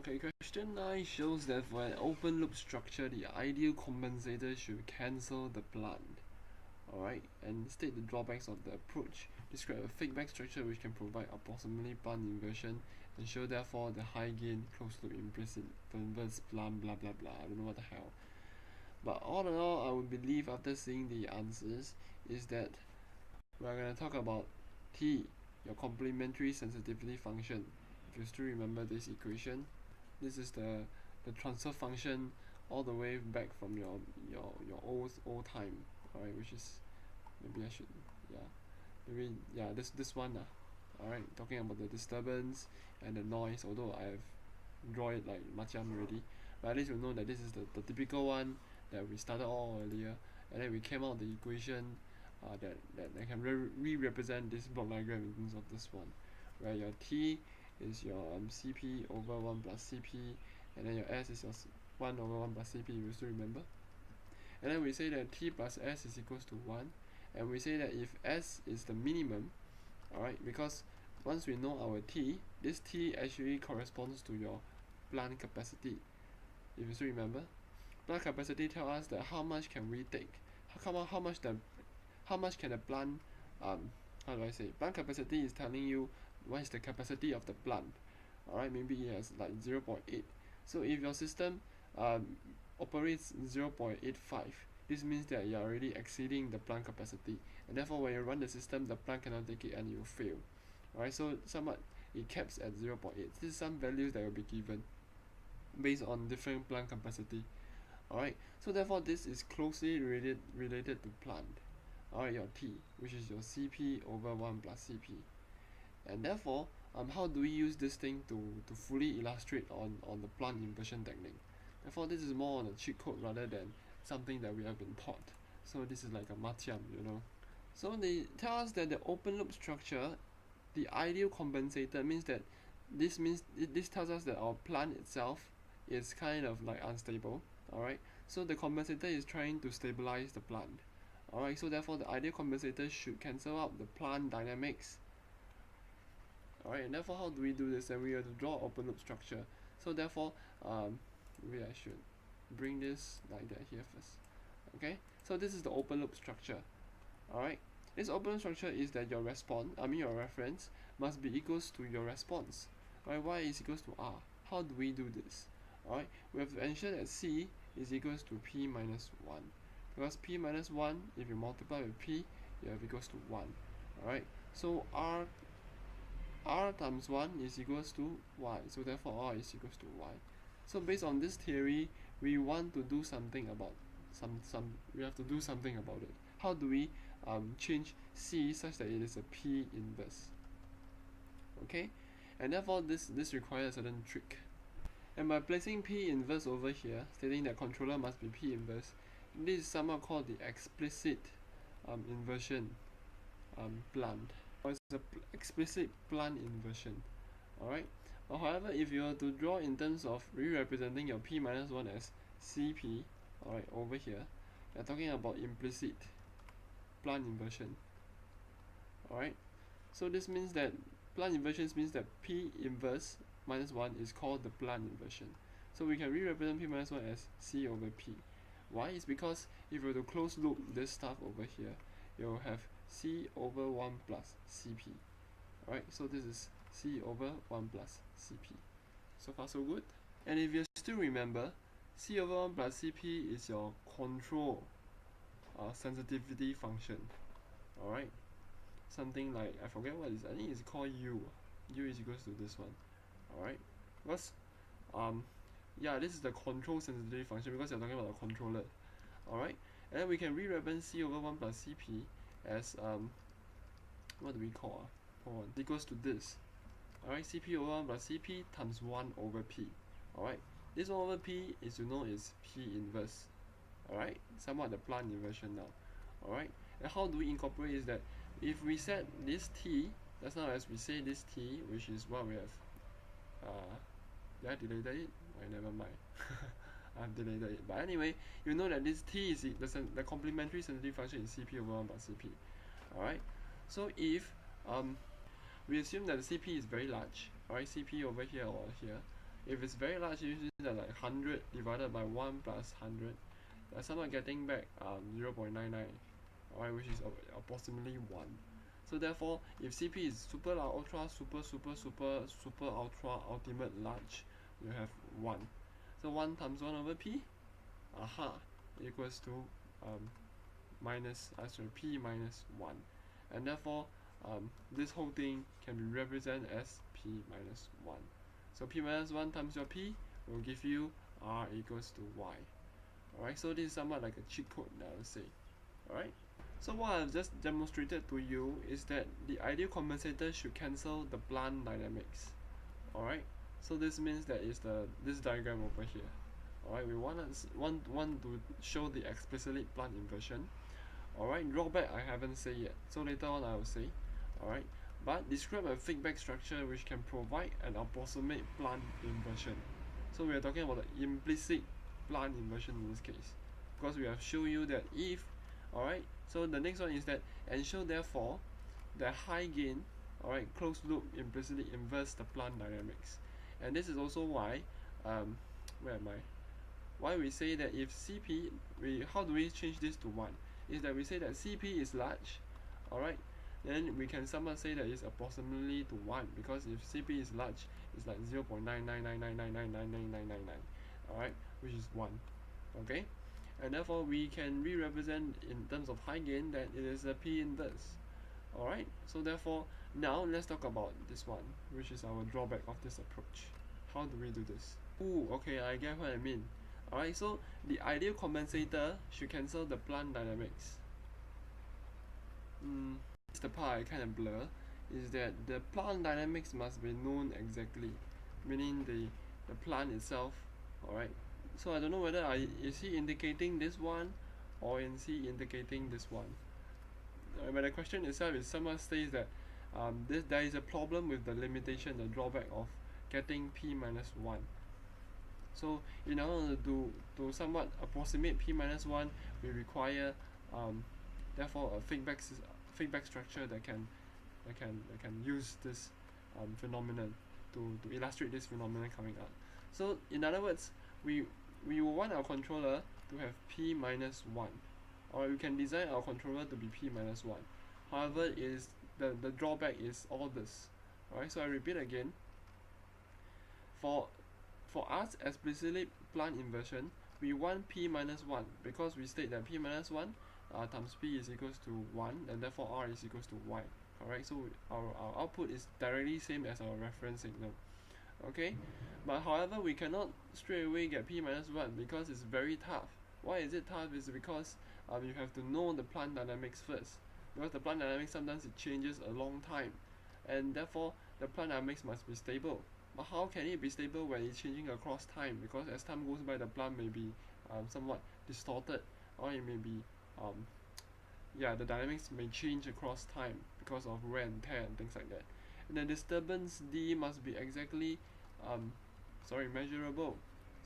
Okay, question 9 shows that for an open loop structure, the ideal compensator should cancel the blunt. Alright, and state the drawbacks of the approach. Describe a feedback structure which can provide approximately blunt inversion and show therefore the high gain closed loop implicit inverse blunt blah blah blah. I don't know what the hell. But all in all, I would believe after seeing the answers is that we're going to talk about T, your complementary sensitivity function. If you still remember this equation, this is the transfer function all the way back from your old time, alright, which is, maybe I should, this one, alright, talking about the disturbance and the noise, although I've drawn it like macam already, but at least you know that this is the typical one that we started all earlier, and then we came out the equation that I can re-represent this block diagram in terms of this one, where your T is your Cp over 1 plus Cp, and then your S is your 1 over 1 plus Cp, you still remember? And then we say that T plus S is equals to 1, and we say that if S is the minimum, alright, because once we know our T, this T actually corresponds to your plant capacity. If you still remember, plant capacity tells us that how much can we take, how much can the plant, plant capacity is telling you what is the capacity of the plant. Alright, maybe it has like 0.8. So if your system operates 0.85, this means that you are already exceeding the plant capacity, and therefore when you run the system, the plant cannot take it and you fail. Alright, so somewhat it caps at 0.8. This is some values that will be given based on different plant capacity. Alright, so therefore this is closely related to plant. Alright, your T, which is your Cp over 1 plus Cp. And therefore, how do we use this thing to fully illustrate on the plant inversion technique? Therefore, this is more on a cheat code rather than something that we have been taught. So this is like a matiam, So they tell us that the open loop structure, the ideal compensator, means that this tells us that our plant itself is kind of like unstable. Alright, so the compensator is trying to stabilize the plant. Alright, so therefore the ideal compensator should cancel out the plant dynamics. Alright, and therefore how do we do this? And we have to draw open loop structure. So therefore, maybe I should bring this like that here first. Okay, so this is the open loop structure. Alright, this open loop structure is that your your reference must be equals to your response. Alright, y is equals to r. How do we do this? Alright, we have to ensure that C is equals to P minus 1. Because P minus 1, if you multiply with P, you have equals to 1. Alright, so R times 1 is equals to Y. So therefore R is equals to Y. So based on this theory, we want to do something about we have to do something about it. How do we change C such that it is a P inverse? Okay, and therefore this requires a certain trick. And by placing P inverse over here, stating that controller must be P inverse, this is somehow called the explicit inversion plant. Or it's an explicit plant inversion. Alright. However, if you were to draw in terms of re-representing your P minus 1 as Cp, alright, over here, you're talking about implicit plant inversion. Alright. So this means that plant inversion means that P inverse minus 1 is called the plant inversion. So we can re-represent P minus 1 as C over P. Why? Is because if you were to close loop this stuff over here, you'll have C over 1 plus Cp. Alright, so this is C over 1 plus Cp. So far so good. And if you still remember, C over 1 plus Cp is your control sensitivity function. Alright, something like, I forget what it is, I think it's called U. U is equals to this one. Alright, because this is the control sensitivity function because you're talking about a controller. Alright, and then we can re-represent C over 1 plus Cp as what do we call equals to this. Alright, Cp over 1 plus Cp times 1 over P. Alright, this 1 over P is is P inverse. Alright, somewhat the plant inversion now. Alright, and how do we incorporate is that if we set this T, that's now as we say this T, which is what we have did I deleted it? Never mind. I've deleted it. But anyway, you know that this T is the complementary sensitivity function is Cp over 1 plus Cp. Alright, so if we assume that the Cp is very large, alright, Cp over here or here, If it's very large, usually that like 100 divided by 1 plus 100, that's somehow getting back 0.99, alright, which is approximately 1. So therefore, if CP is super ultra super ultra ultimate large, you have 1. So 1 times 1 over P, equals to P minus 1. And therefore, this whole thing can be represented as P minus 1. So P minus 1 times your P will give you R equals to Y. Alright, so this is somewhat like a cheat code that I would say. Alright, so what I've just demonstrated to you is that the ideal compensator should cancel the plant dynamics. Alright, so this means that is this diagram over here. Alright, we want to show the explicitly plant inversion. Alright, drawback I haven't said yet, so later on I will say. Alright, but describe a feedback structure which can provide an approximate plant inversion. So we are talking about the implicit plant inversion in this case, because we have shown you that if, alright, so the next one is that ensure therefore that high gain, alright, closed loop implicitly inverts the plant dynamics. And this is also why why we say that if CP, how do we change this to 1? Is that we say that CP is large, alright, then we can somehow say that it's approximately to 1, because if CP is large, it's like 0.99999999999, alright, which is 1, okay? And therefore we can re-represent in terms of high gain that it is a P inverse. Alright, so therefore now let's talk about this one, which is our drawback of this approach. How do we do this? Okay, I get what I mean. Alright, so the ideal compensator should cancel the plant dynamics. It's the part I kind of blur, is that the plant dynamics must be known exactly, meaning the plant itself. Alright, so I don't know whether is he indicating this one or is he indicating this one. But the question itself is someone says that there is a problem with the limitation, the drawback of getting P minus 1. So in order to somewhat approximate P minus 1, we require therefore a feedback structure that can use this phenomenon to illustrate this phenomenon coming out. So in other words, we will want our controller to have P minus 1, or we can design our controller to be P minus 1. However, is the drawback is all this. Alright, so I repeat again. For us explicitly plant inversion, we want P minus 1 because we state that P minus 1 times P is equals to 1, and therefore R is equals to Y. Correct, so our output is directly same as our reference signal. Okay, but however we cannot straight away get P minus 1 because it's very tough. Why is it tough? Is because you have to know the plant dynamics first, because the plant dynamics sometimes it changes a long time, and therefore the plant dynamics must be stable. But how can it be stable when it's changing across time? Because as time goes by, the plant may be somewhat distorted, or it may be the dynamics may change across time because of wear and tear and things like that. And the disturbance D must be exactly measurable.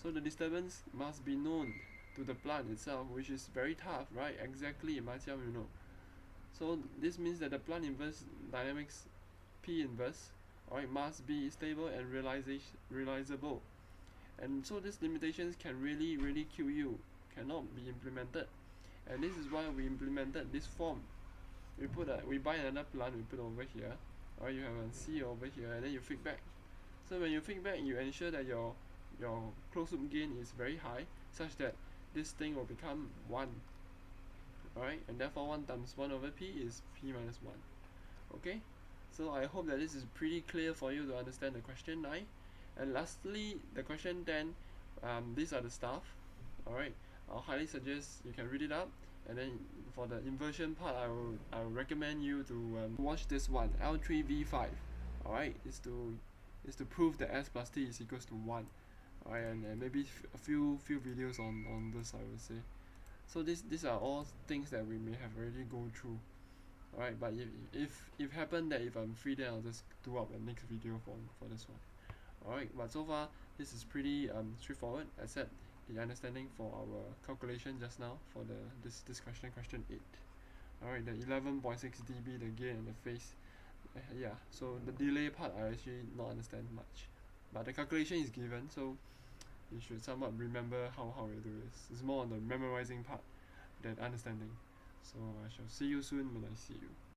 So the disturbance must be known to the plant itself, which is very tough, right? Exactly, so this means that the plant inverse dynamics P inverse, alright, must be stable and realizable. And so these limitations can really kill you, cannot be implemented. And this is why we implemented this form. We buy another plant, we put over here, or you have a C over here, and then you feedback. So when you feedback, you ensure that your closed loop gain is very high, such that this thing will become 1. Alright, and therefore 1 times 1 over P is P minus 1. Okay, so I hope that this is pretty clear for you to understand the question 9. And lastly, the question 10, these are the stuff. Alright, I'll highly suggest you can read it up. And then for the inversion part, I will recommend you to watch this one, l4v12. Alright, is to prove that S plus T is equals to 1. Alright, and maybe a few videos on this, I would say. So these are all things that we may have already gone through. Alright, but if happen that if I'm free, then I'll just do up a next video for this one. Alright, but so far this is pretty straightforward, except the understanding for our calculation just now for this question 8. Alright, the 11.6 dB, the gain and the phase. So the delay part I actually not understand much. but the calculation is given, so you should somewhat remember how you do this. It's more on the memorizing part than understanding. So I shall see you soon when I see you.